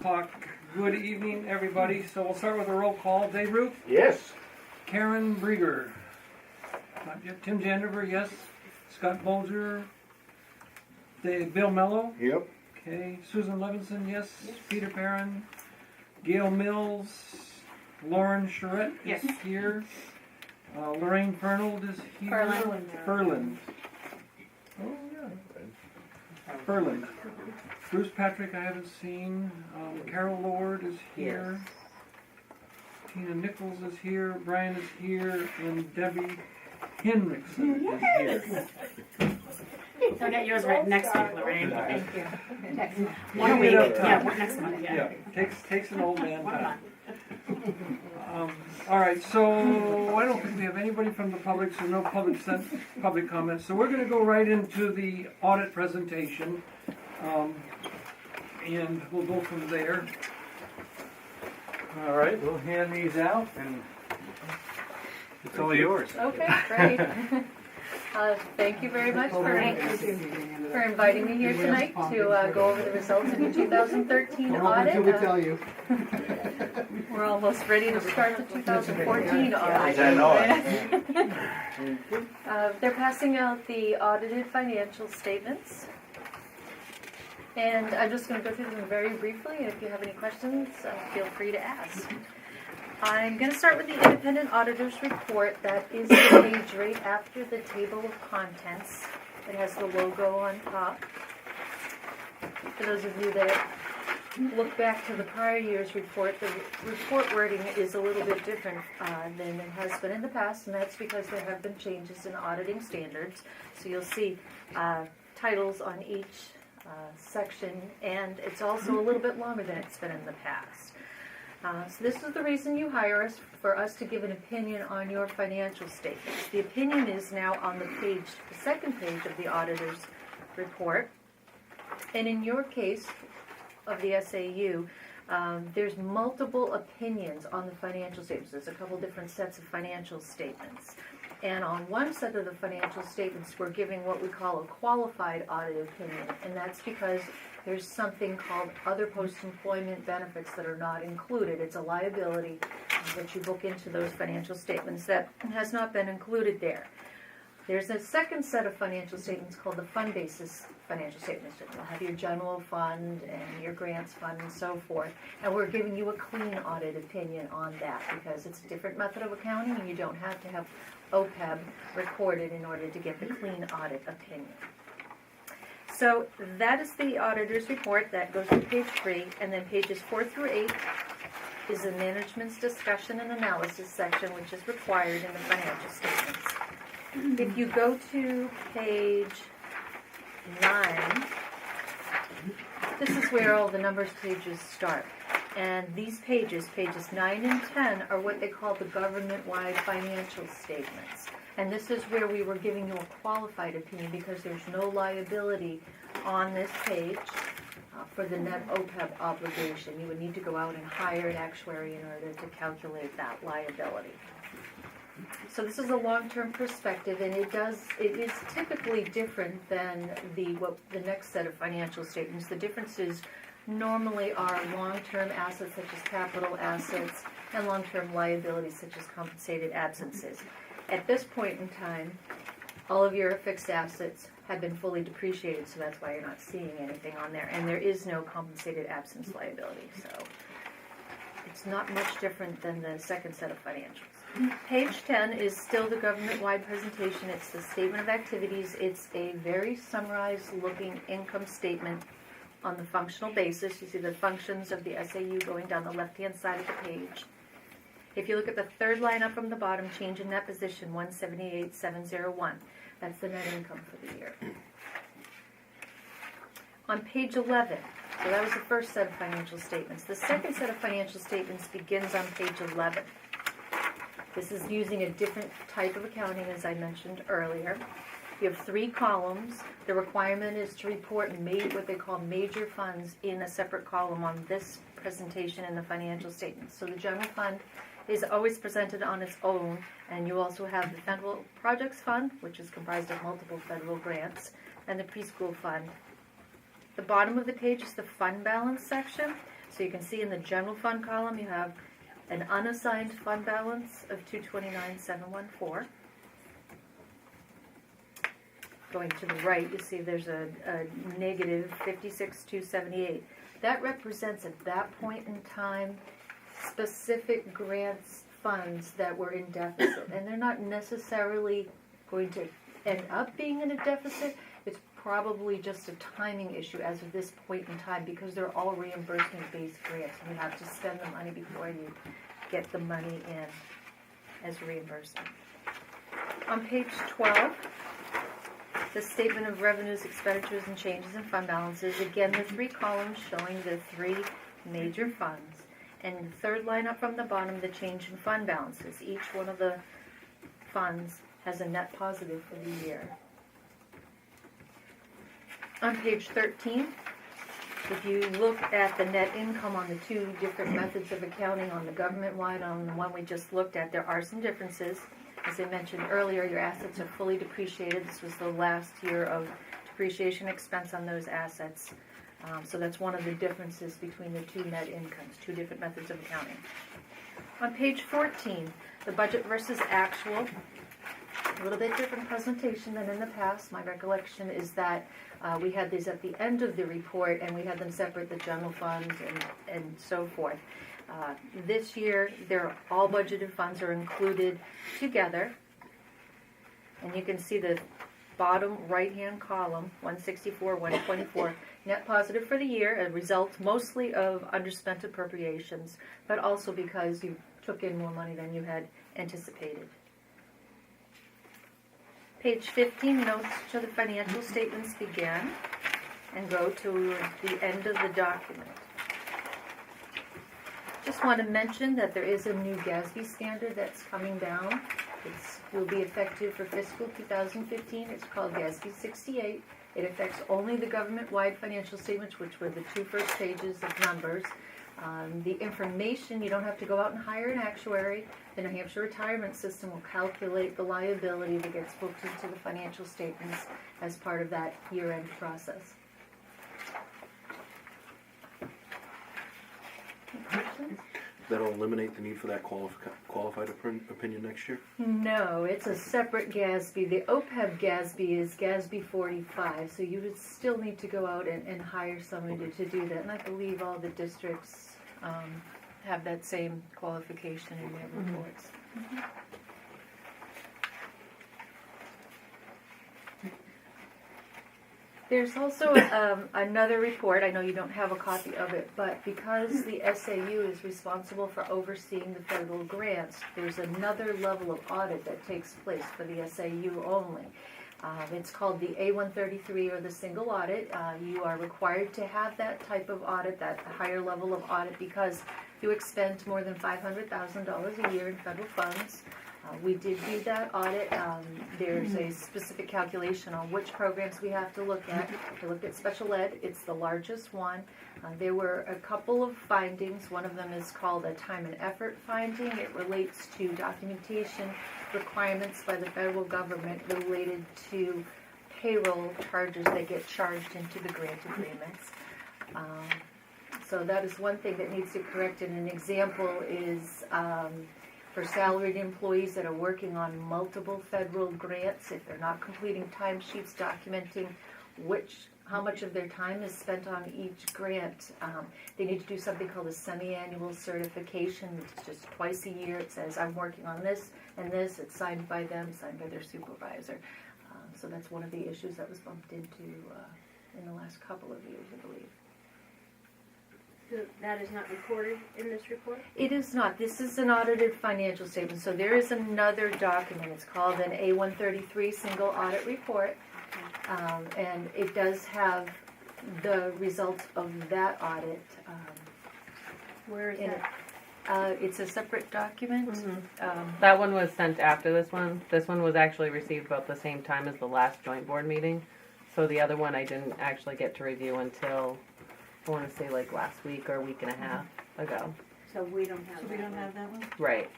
talk. Good evening, everybody. So we'll start with a roll call. Dave Root? Yes. Karen Brieger? Tim Jandover, yes. Scott Bolger? Bill Mello? Yep. Okay. Susan Levinson, yes. Peter Perrin? Gail Mills? Lauren Charette is here. Lorraine Fernald is here. Furland. Oh, yeah. Furland. Bruce Patrick I haven't seen. Carol Lord is here. Yes. Tina Nichols is here. Brian is here. And Debbie Henriksen is here. So I got yours right next week, Lorraine. Okay. Thank you. One a week. Yeah, next month. Yeah, takes an old man time. All right, so I don't think we have anybody from the public, so no public comments. So we're going to go right into the audit presentation, and we'll go from there. All right, we'll hand these out, and it's all yours. Okay, great. Thank you very much for inviting me here tonight to go over the results of the 2013 audit. We're almost ready to start the 2014 audit. I know it. They're passing out the audited financial statements. And I'm just going to go through them very briefly, and if you have any questions, feel free to ask. I'm going to start with the independent auditor's report. That is the page right after the table of contents. It has the logo on top. For those of you that look back to the prior year's report, the report wording is a little bit different than it has been in the past, and that's because there have been changes in auditing standards. So you'll see titles on each section, and it's also a little bit longer than it's been in the past. So this is the reason you hire us, for us to give an opinion on your financial statements. The opinion is now on the second page of the auditor's report. And in your case of the SAU, there's multiple opinions on the financial statements. There's a couple different sets of financial statements. And on one set of the financial statements, we're giving what we call a qualified audit opinion. And that's because there's something called other post-employment benefits that are not included. It's a liability that you book into those financial statements that has not been included there. There's a second set of financial statements called the fund basis financial statements. You'll have your general fund and your grants fund and so forth. And we're giving you a clean audit opinion on that because it's a different method of accounting and you don't have to have OPEB recorded in order to get the clean audit opinion. So that is the auditor's report. That goes to page 3, and then pages 4 through 8 is the management's discussion and analysis section, which is required in the financial statements. If you go to page 9, this is where all the numbers pages start. And these pages 9 and 10, are what they call the government-wide financial statements. And this is where we were giving you a qualified opinion because there's no liability on this page for the net OPEB obligation. You would need to go out and hire an actuary in order to calculate that liability. So this is a long-term perspective, and it is typically different than the next set of financial statements. The differences normally are long-term assets such as capital assets and long-term liabilities such as compensated absences. At this point in time, all of your fixed assets have been fully depreciated, so that's why you're not seeing anything on there. And there is no compensated absence liability, so it's not much different than the second set of financials. Page 10 is still the government-wide presentation. It's the statement of activities. It's a very summarized-looking income statement on the functional basis. You see the functions of the SAU going down the left-hand side of the page. If you look at the third line up from the bottom, change in net position 178,701. That's the net income for the year. On page 11, so that was the first set of financial statements. The second set of financial statements begins on page 11. This is using a different type of accounting, as I mentioned earlier. You have 3 columns. The requirement is to report what they call major funds in a separate column on this presentation in the financial statements. So the general fund is always presented on its own, and you also have the Federal Projects Fund, which is comprised of multiple federal grants, and the Preschool Fund. The bottom of the page is the fund balance section. So you can see in the general fund column, you have an unassigned fund balance of $229,714. Going to the right, you see there's a negative $56,278. That represents at that point in time specific grants funds that were in deficit, and they're not necessarily going to end up being in a deficit. It's probably just a timing issue as of this point in time because they're all reimbursement-based grants, and you have to spend the money before you get the money in as reimbursement. On page 12, the statement of revenues, expenditures, and changes in fund balances. Again, the three columns showing the three major funds. And the third line up from the bottom, the change in fund balances. Each one of the funds has a net positive for the year. On page 13, if you look at the net income on the two different methods of accounting, on the government-wide, on the one we just looked at, there are some differences. As I mentioned earlier, your assets are fully depreciated. This was the last year of depreciation expense on those assets. So that's one of the differences between the two net incomes, two different methods of accounting. On page 14, the budget versus actual. A little bit different presentation than in the past. My recollection is that we had these at the end of the report and we had them separate, the general fund and so forth. This year, all budgeted funds are included together. And you can see the bottom right-hand column, 164, 124, net positive for the year, a result mostly of underspent appropriations, but also because you took in more money than you had anticipated. Page 15, notes to the financial statements begin and go to the end of the document. Just want to mention that there is a new GASB standard that's coming down. It will be effective for fiscal 2015. It's called GASB 68. It affects only the government-wide financial statements, which were the two first pages of numbers. The information, you don't have to go out and hire an actuary. The New Hampshire retirement system will calculate the liability that gets booked into the financial statements as part of that year-end process. Any questions? That'll eliminate the need for that qualified opinion next year? No, it's a separate GASB. The OPEB GASB is GASB 45, so you would still need to go out and hire somebody to do that. And I believe all the districts have that same qualification in their reports. Mm-hmm. There's also another report. I know you don't have a copy of it, but because the SAU is responsible for overseeing the federal grants, there's another level of audit that takes place for the SAU only. It's called the A133 or the single audit. You are required to have that type of audit, that higher level of audit, because you expend more than $500,000 a year in federal funds. We did do that audit. There's a specific calculation on which programs we have to look at. We looked at special ed. It's the largest one. There were a couple of findings. One of them is called a time and effort finding. It relates to documentation requirements by the federal government related to payroll charges that get charged into the grant agreements. So that is one thing that needs to be corrected. An example is for salaried employees that are working on multiple federal grants, if they're not completing timesheets documenting how much of their time is spent on each grant, they need to do something called a semi-annual certification. It's just twice a year. It says, I'm working on this and this. It's signed by them, signed by their supervisor. So that's one of the issues that was bumped into in the last couple of years, I believe. So that is not recorded in this report? It is not. This is an audited financial statement. So there is another document. It's called an A133 single audit report. And it does have the results of that audit. Where is that? It's a separate document. Mm-hmm. That one was sent after this one. This one was actually received about the same time as the last joint board meeting. So the other one I didn't actually get to review until, I want to say like last week or a week and a half ago. So we don't have So that. we don't one. have that one? Right.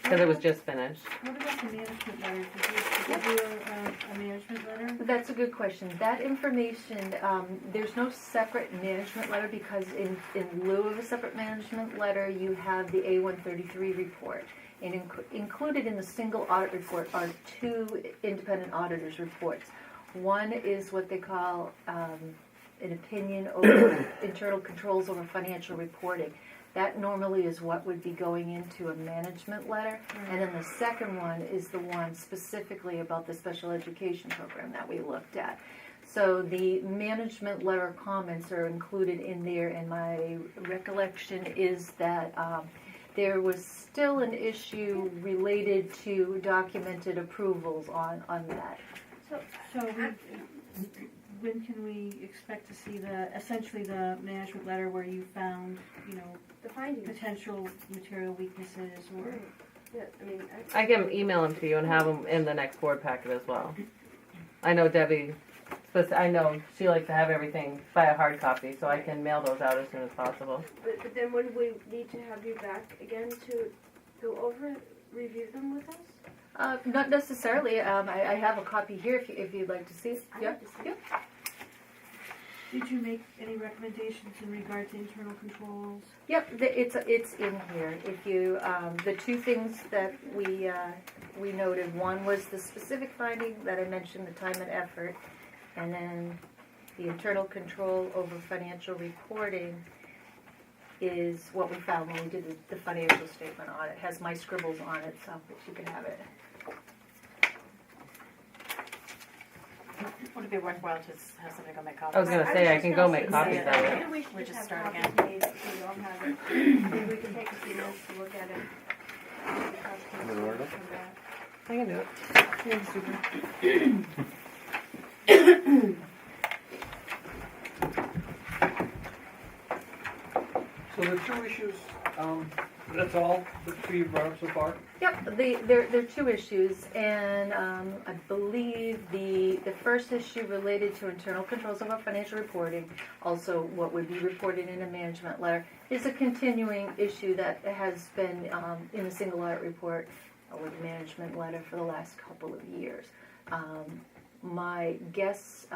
Because it was just finished. What about the management letter? Did you do a management letter? That's a good question. That information, there's no separate management letter because in lieu of a separate management letter, you have the A133 report. And included in the single audit report are two independent auditors' reports. One is what they call an opinion over internal controls over financial reporting. That normally is what would be going into a management letter. And then the second one is the one specifically about the special education program that we looked at. So the management letter comments are included in there, and my recollection is that there was still an issue related to documented approvals on that. So when can we expect to see essentially the management letter where you found, The findings. potential material weaknesses or? Right. Yeah, I mean, I can email them to you and have them in the next board packet as well. I know Debbie, I know she likes to have everything by a hard copy, so I can mail those out as soon as possible. but then would we need to have you back again to go over, review them with us? Not necessarily. I have a copy here if you'd like to see it. I'd Yeah. like to see Yeah. it. Did you make any recommendations in regard to internal controls? Yep, it's in here. If you, the two things that we noted, one was the specific finding that I mentioned, the time and effort, and then the internal control over financial reporting is what we found when we did the financial statement audit. It has my scribbles on it, so that you can have it. Would it be worthwhile to have somebody go make copies? I was gonna say, I can go make copies of it. Maybe we should We just just have start copies made, so we all have it. Maybe we can take a few minutes to look at it. Wanna order? Come back. I can do it. Yeah, super. So the two issues, that's all the two you brought up so far? Yep, there are two issues, and I believe the first issue related to internal controls of our financial reporting, also what would be reported in a management letter, is a continuing issue that has been in the single audit report with management letter for the last couple of years. My guess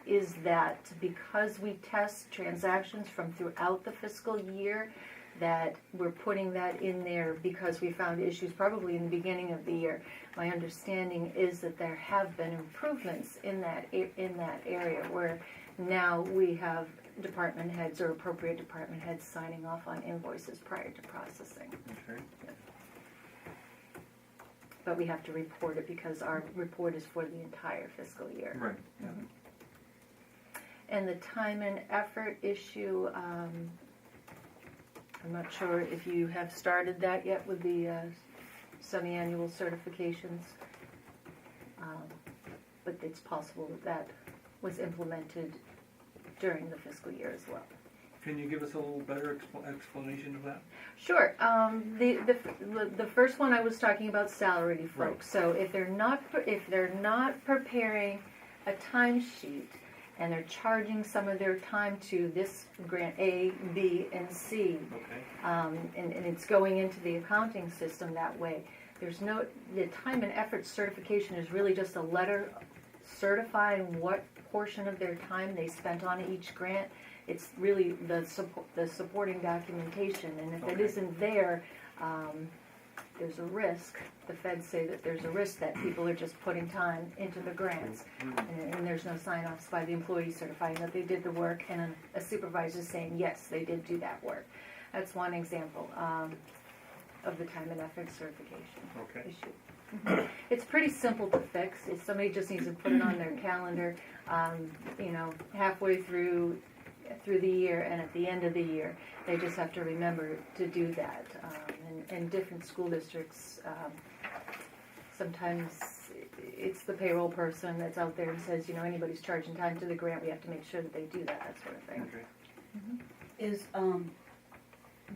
is that because we test transactions from throughout the fiscal year, that we're putting that in there because we found issues probably in the beginning of the year. My understanding is that there have been improvements in that area where now we have department heads or appropriate department heads signing off on invoices prior to processing. Okay. But we have to report it because our report is for the entire fiscal year. Right, yeah. And the time and effort issue, I'm not sure if you have started that yet with the semi-annual certifications, but it's possible that was implemented during the fiscal year as well. Can you give us a little better explanation of that? Sure. The first one I was talking about salaried folks. So if they're not preparing a timesheet and they're charging some of their time to this grant A, B, and C, Okay. and it's going into the accounting system that way. The time and effort certification is really just a letter certifying what portion of their time they spent on each grant. It's really the supporting documentation, and if it isn't there, there's a risk. The feds say that there's a risk that people are just putting time into the grants, and there's no sign-offs by the employees certifying that they did the work, and a supervisor saying, yes, they did do that work. That's one example of the time and effort certification Okay. issue. It's pretty simple to fix. If somebody just needs to put it on their calendar, halfway through the year and at the end of the year, they just have to remember to do that. And different school districts, sometimes it's the payroll person that's out there and says, anybody's charging time to the grant, we have to make sure that they do that sort of thing. Okay.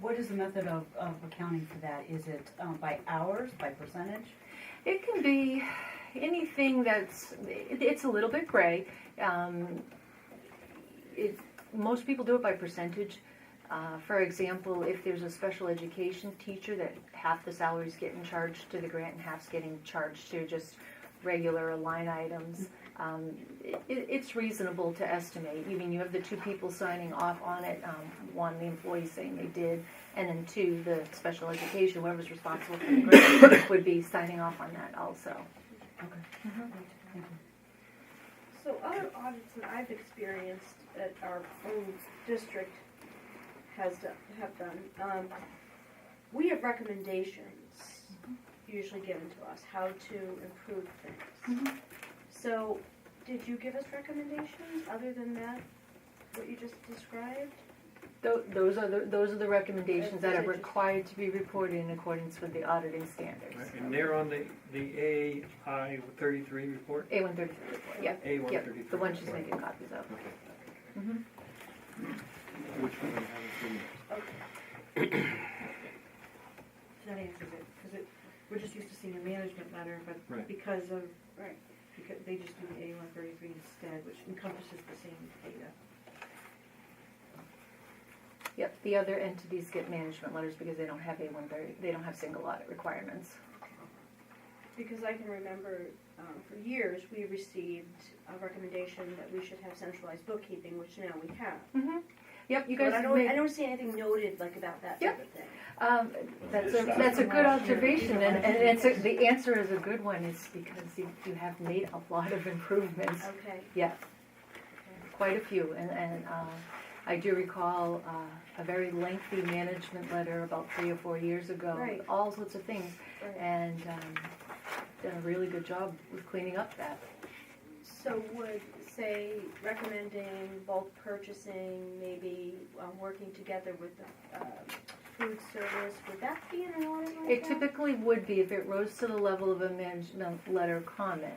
What is the method of accounting for that? Is it by hours, by percentage? It can be anything it's a little bit gray. Most people do it by percentage. For example, if there's a special education teacher that half the salary's getting charged to the grant and half's getting charged to just regular line items, it's reasonable to estimate. I mean, you have the two people signing off on it, one, the employee saying they did, and then two, the special education, whoever's responsible for the grant would be signing off on that also. Okay. Mhm. Thank you. So other audits that I've experienced that our own district have done, we have recommendations usually given to us how to improve things. So, did you give us recommendations other than that, what you just described? Those are the recommendations that are required to be reported in accordance with the auditing standards. And they're on the AI 33 report? A133 report, yep. A133. Yep, the one she's report. making copies of. Okay. Mhm. Which one I haven't seen? So that answers it, because we're just used to seeing a management letter, but Right. because of, Right. because they just do the A133 instead, which encompasses the same data. Yep, the other entities get management letters because they don't have A130, they don't have single audit requirements. Because I can remember for years we received a recommendation that we should have centralized bookkeeping, which now we have. Yep, you But guys I have made, don't see anything noted like about that Yep. type of thing. that's a good observation, and it's the answer is a good one, is because you have made a lot of improvements. Okay. Yeah, quite a few, and I do recall a very lengthy management letter about 3 or 4 years ago, Right. all sorts of things, Right. and done a really good job with cleaning up that. So would, say, recommending bulk purchasing, maybe working together with the food service, would that be in an audit like It that? typically would be if it rose to the level of a management letter comment.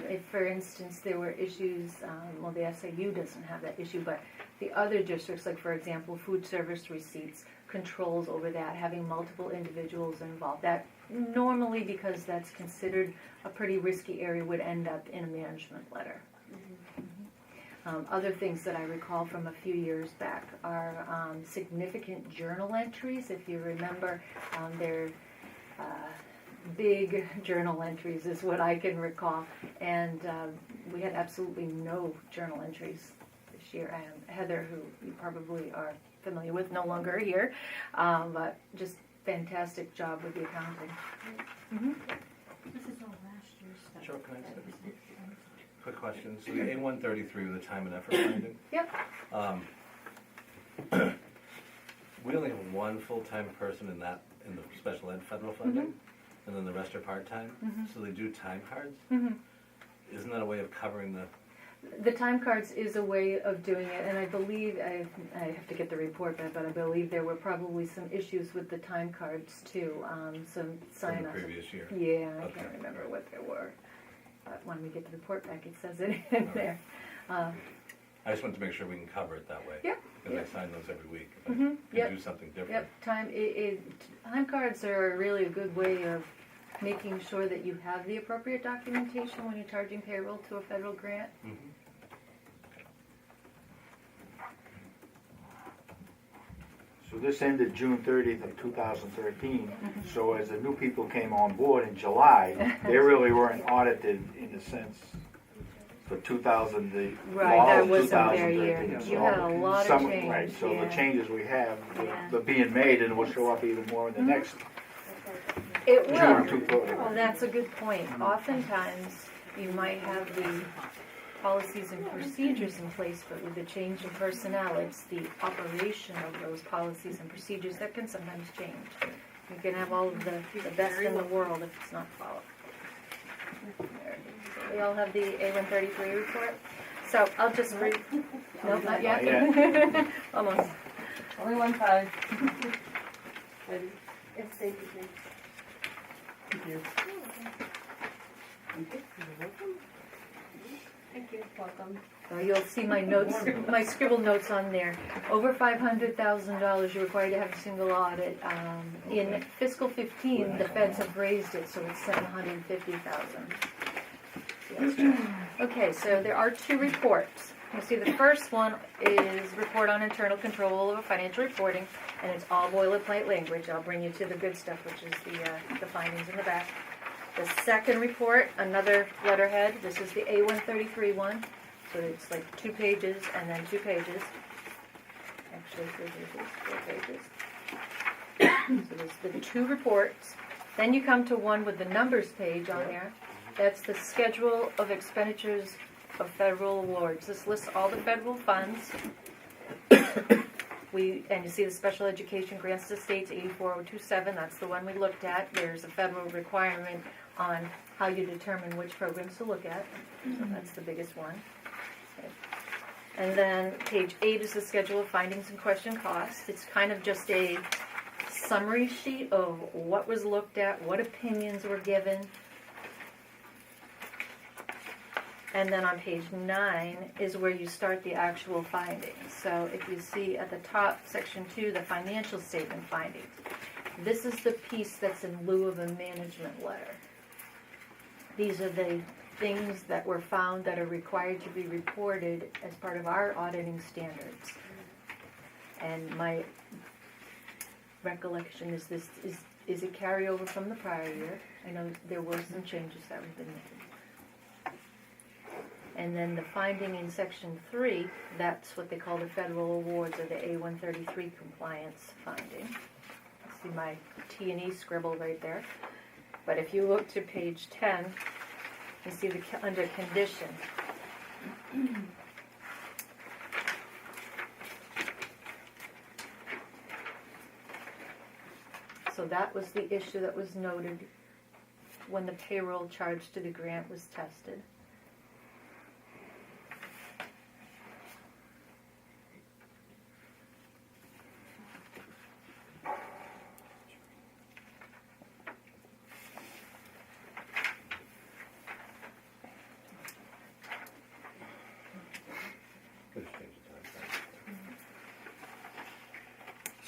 If, for instance, there were issues, well, the SAU doesn't have that issue, but the other districts, like for example, food service receipts, controls over that, having multiple individuals involved. That normally, because that's considered a pretty risky area, would end up in a management letter. Other things that I recall from a few years back are significant journal entries. If you remember, they're big journal entries is what I can recall, and we had absolutely no journal entries this year. And Heather, who you probably are familiar with, no longer here, but just fantastic job with the accounting. This is all last year's stuff. Sure, can I ask a quick question? So the A133 with the time and effort finding? Yep. We only have one full-time person in the special ed federal funding, and then the rest are part-time. So they do time cards. Isn't that a way of covering The time cards is a way of doing it, and I believe, I have to get the report back, but I believe there were probably some issues with the time cards too, some from the sign-offs. previous year? Yeah, I Okay. can't remember what there were. But when we get the report back, it says it in there. I just wanted to make sure we can cover it that way. Yep, Because yep. I sign those every week. If Mhm, I yep. can do something different. Yep, time cards are really a good way of making sure that you have the appropriate documentation when you're charging payroll to a federal grant. So this ended June 30th of 2013. So as the new people came on board in July, they really weren't audited in a sense for 2000, Right, all that of wasn't their 2013. year. So You had a lot of some- change, Right, so yeah. the changes we have, Yeah. they're being made and will show up even more in the next It June will. 2030. Oh, that's a good point. Oftentimes, you might have the policies and procedures in place, but with the change in personnel, it's the operation of those policies and procedures that can sometimes change. You can have all of the best in the world if it's not followed. We all have the A133 report? So I'll just read, nope, not yet. Not Almost. Only 1-5. Yes, thank you. Thank you. Welcome. You'll see my notes, my scribble notes on there. Over $500,000, you're required to have a single audit. In fiscal 15, the feds have raised it, so it's $750,000. Okay, so there are 2 reports. You see, the first one is report on internal control of financial reporting, and it's all boilerplate language. I'll bring you to the good stuff, which is the findings in the back. The second report, another letterhead. This is the A133 one. So it's like 2 pages and then 2 pages. Actually, 3 pages, 4 pages. So there's the 2 reports. Then you come to one with the numbers page on there. That's the schedule of expenditures of federal awards. This lists all the federal funds. And you see the special education grants to states 84027. That's the one we looked at. There's a federal requirement on how you determine which programs to look at. So that's the biggest one. Okay. And then page 8 is the schedule of findings and question costs. It's kind of just a summary sheet of what was looked at, what opinions were given. And then on page 9 is where you start the actual findings. So if you see at the top, section 2, the financial statement findings. This is the piece that's in lieu of a management letter. These are the things that were found that are required to be reported as part of our auditing standards. And my recollection is this is a carryover from the prior year. I know there were some changes that have been made. And then the finding in section 3, that's what they call the federal awards, or the A133 compliance finding. See my T&E scribble right there. But if you look to page 10, you see under condition. So that was the issue that was noted when the payroll charge to the grant was tested.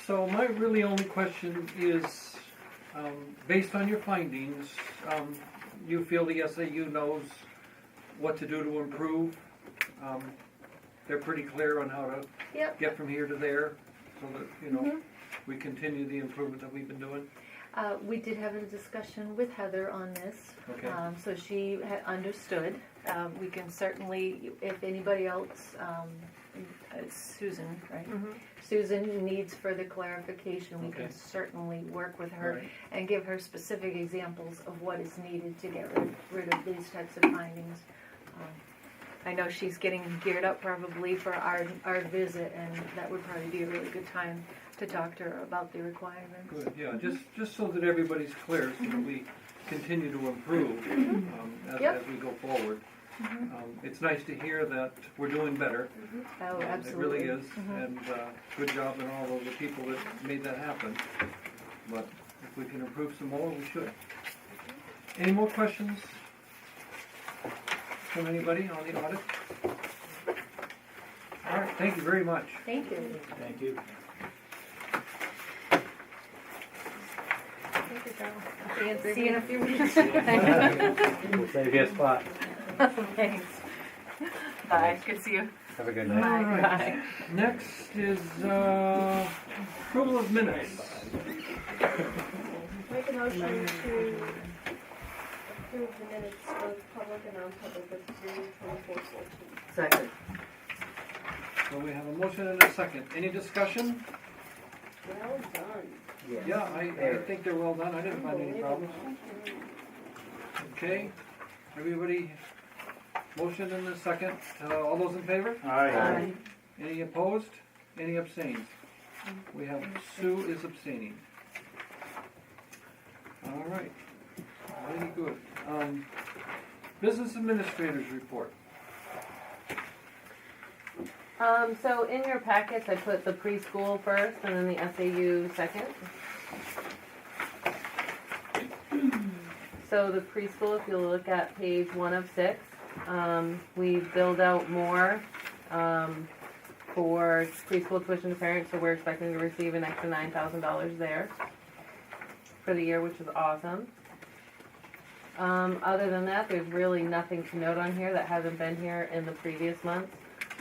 So my really only question is, based on your findings, you feel the SAU knows what to do to improve? They're pretty clear on how to get from here to there, so that, we continue the improvement that we've been doing? We did have a discussion with Heather on this, Okay. so she had understood. We can certainly, if anybody else, it's Susan, right? Mm-hmm. Susan needs further clarification. We Okay. can certainly work with her Right. and give her specific examples of what is needed to get rid of these types of findings. I know she's getting geared up probably for our visit, and that would probably be a really good time to talk to her about the requirements. Good, yeah, just so that everybody's clear, so that we continue to improve as we go forward. It's nice to hear that we're doing better. Oh, It absolutely. really is, and good job on all of the people that made that happen. But if we can improve some more, we should. Any more questions from anybody on the audit? All right, thank you very much. Thank you. Thank you. See you in a few weeks. We'll save you a spot. Thanks. Bye. Good to see you. Have a good All night. right. Next is approval of minutes. Make a motion to approve the minutes, both public and non-public, of 3/24/14. Second. So we have a motion and a second. Any discussion? Well done. Yeah, I think they're well done. I didn't find any problems. Okay, everybody, motion and a second. All those in favor? Aye. Any opposed? Any abstains? We have Sue is abstaining. All right, very good. Business administrators report. So in your packets, I put the preschool first and then the SAU second. So the preschool, if you look at page 1 of 6, we billed out more for preschool tuition to parents, so we're expecting to receive an extra $9,000 there for the year, which is awesome. Other than that, there's really nothing to note on here that hasn't been here in the previous months.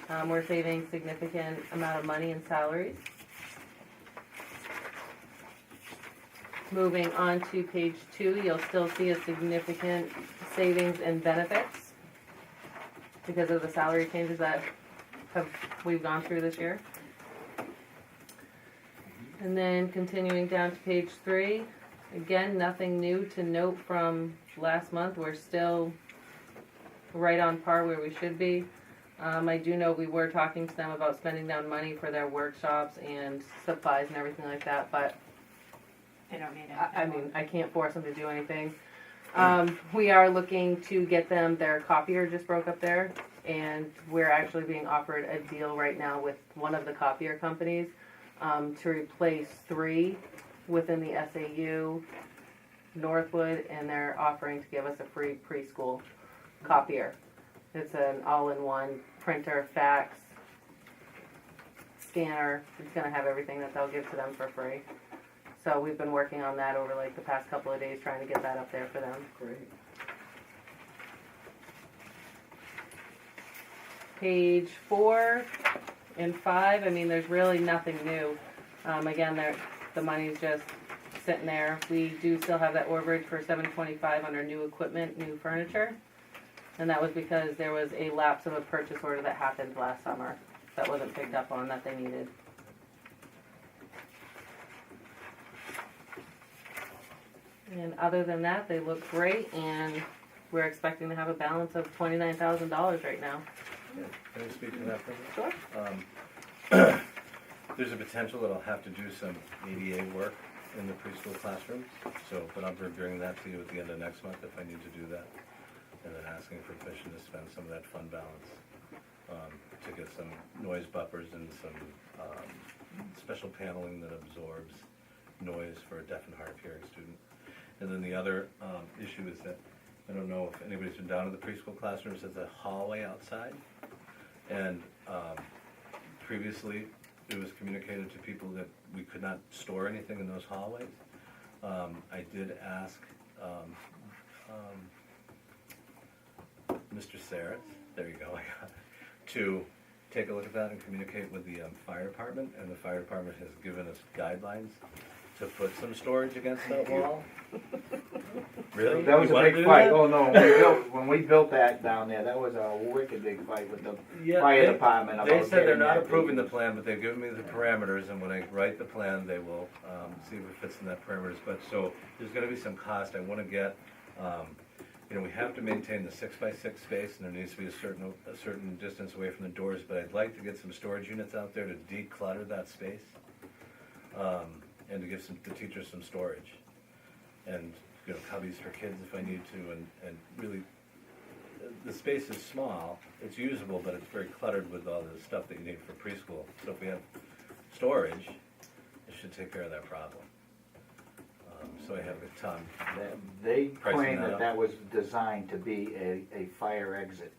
We're saving significant amount of money in salaries. Moving on to page 2, you'll still see a significant savings in benefits because of the salary changes that we've gone through this year. And then continuing down to page 3, again, nothing new to note from last month. We're still right on par where we should be. I do know we were talking to them about spending down money for their workshops and supplies and everything like that, but They don't need I can't force them to do anything. We are looking to get them, their copier just broke up there, and we're actually being offered a deal right now with one of the copier companies to replace 3 within the SAU Northwood, and they're offering to give us a free preschool copier. It's an all-in-one printer, fax, scanner. It's going to have everything that they'll give to them for free. So we've been working on that over like the past couple of days, trying to get that up there for them. Great. Page 4 and 5, I mean, there's really nothing new. Again, the money's just sitting there. We do still have that overage for $725 under new equipment, new furniture. And that was because there was a lapse of a purchase order that happened last summer that wasn't picked up on that they needed. And other than that, they look great, and we're expecting to have a balance of $29,000 right now. Yeah. Can I speak to that for a minute? Sure. There's a potential that I'll have to do some ADA work in the preschool classrooms, but I'll bring that to you at the end of next month if I need to do that. And then asking for permission to spend some of that fund balance to get some noise buffers and some special paneling that absorbs noise for a deaf and hard of hearing student. And then the other issue is that I don't know if anybody's been down to the preschool classrooms. There's a hallway outside, and previously it was communicated to people that we could not store anything in those hallways. I did ask Mr. Saritz, there you go, I got it, to take a look at that and communicate with the fire department, and the fire department has given us guidelines to put some storage against that wall. Really? That was You a wanna big do fight. that? Oh no, when we built that down there, that was a wicked big fight with the Yeah, fire department about They said they're getting not that approving the piece. plan, but they've given me the parameters, and when I write the plan, they will see if it fits in that parameters. But so there's going to be some cost. I want to get, we have to maintain the 6x6 space, and there needs to be a certain distance away from the doors. But I'd like to get some storage units out there to declutter that space, and to give the teachers some storage, and cubbies for kids if I need to, and really. The space is small, it's usable, but it's very cluttered with all the stuff that you need for preschool. So if we have storage, it should take care of that problem. So I have a ton. They Pricing claim that up. that was designed to be a fire exit.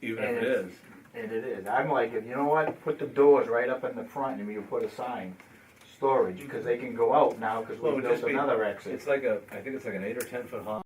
Even And if it is. And it is. I'm like, you know what, put the doors right up in the front and you put a sign, storage, because they can go out now because Well, it we would just built be- another exit. It's like I think it's like an 8 or 10 foot hall.